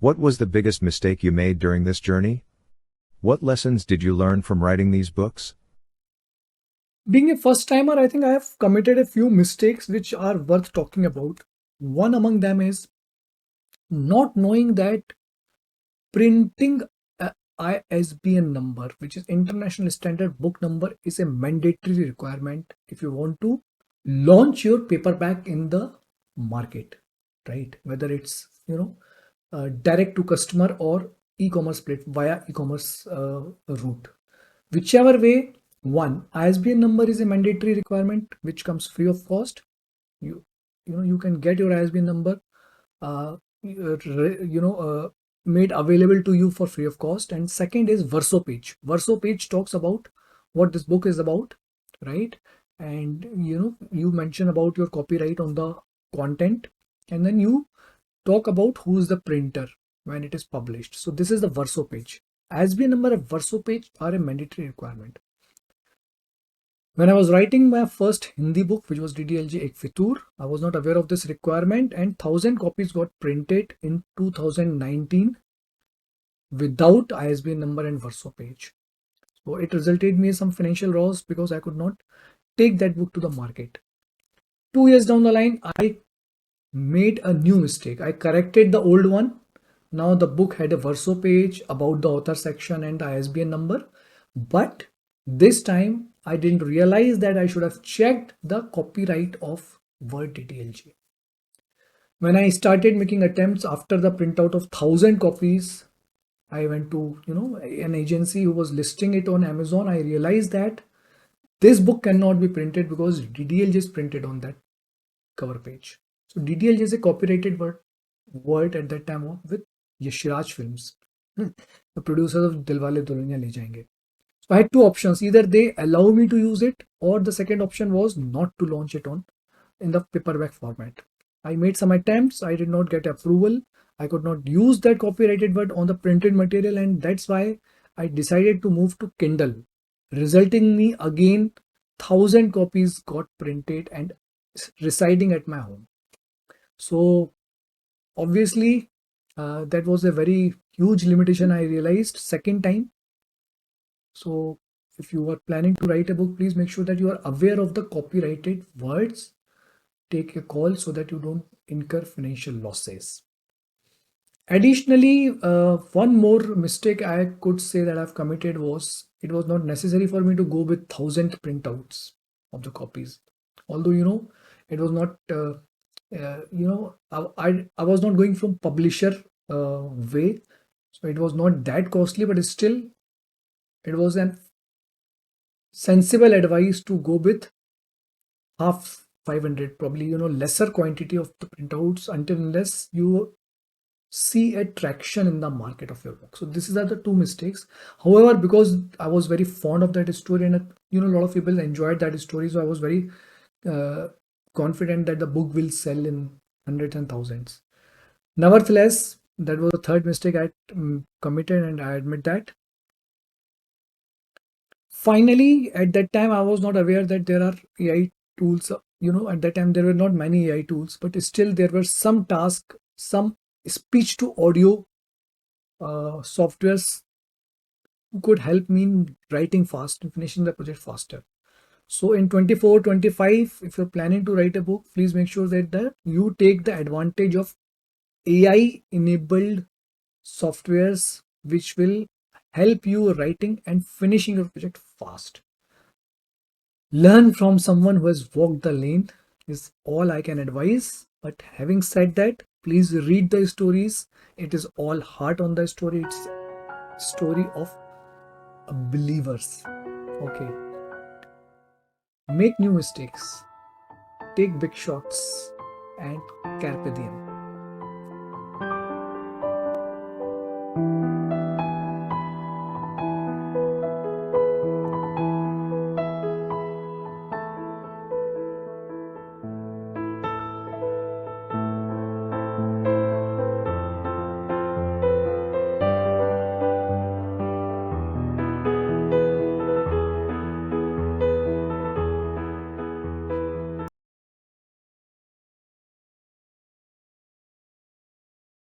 What was the biggest mistake you made during this journey? What lessons did you learn from writing these books? Being a first timer, I think I have committed a few mistakes which are worth talking about. One among them is not knowing that printing a ISBN number, which is International Standard Book Number, is a mandatory requirement if you want to launch your paperback in the market, right? Whether it's direct to customer or e-commerce via e-commerce route, whichever way. One, ISBN number is a mandatory requirement which comes free of cost. You can get your ISBN number made available to you for free of cost. And second is verso page. Verso page talks about what this book is about, right? And you mention about your copyright on the content, and then you talk about who is the printer when it is published. So this is the verso page. ISBN number and verso page are a mandatory requirement. When I was writing my first Hindi book, which was DDLJ-A Fitoor, I was not aware of this requirement, and 1,000 copies got printed in 2019 without ISBN number and verso page. So it resulted me some financial loss because I could not take that book to the market. 2 years down the line, I made a new mistake. I corrected the old one. Now the book had a verso page about the author section and the ISBN number, but this time I didn't realize that I should have checked the copyright of word DDLJ. When I started making attempts after the printout of 1,000 copies, I went to an agency who was listing it on Amazon. I realized that this book cannot be printed because DDLJ is printed on that cover page. So DDLJ is a copyrighted word at that time with Yashiraj Films, the producers of Dilwale, Dulhania, Jayenge. So I had two options. Either they allow me to use it, or the second option was not to launch it in the paperback format. I made some attempts. I did not get approval. I could not use that copyrighted word on the printed material, and that's why I decided to move to Kindle, resulting me again 1,000 copies got printed and residing at my home. So obviously that was a very huge limitation I realized second time. So if you are planning to write a book, please make sure that you are aware of the copyrighted words. Take a call so that you don't incur financial losses. Additionally, one more mistake I could say that I've committed was it was not necessary for me to go with 1,000 printouts of the copies. Although it was not I was not going from publisher way, so it was not that costly, but still it was an sensible advice to go with half 500, probably lesser quantity of the printouts until unless you see a traction in the market of your book. So these are the two mistakes. However, because I was very fond of that story and a lot of people enjoyed that story, so I was very confident that the book will sell in hundreds and thousands. Nevertheless, that was the third mistake I committed, and I admit that. Finally, at that time, I was not aware that there are AI tools. At that time, there were not many AI tools, but still there were some tasks, some speech to audio softwares could help me in writing fast and finishing the project faster. So in 24-25, if you're planning to write a book, please make sure that you take the advantage of AI enabled softwares which will help you writing and finishing your project fast. Learn from someone who has walked the lane is all I can advise. But having said that, please read the stories. It is all heart on the story. It's story of believers. Okay. Make new mistakes. Take big shots and carpe diem.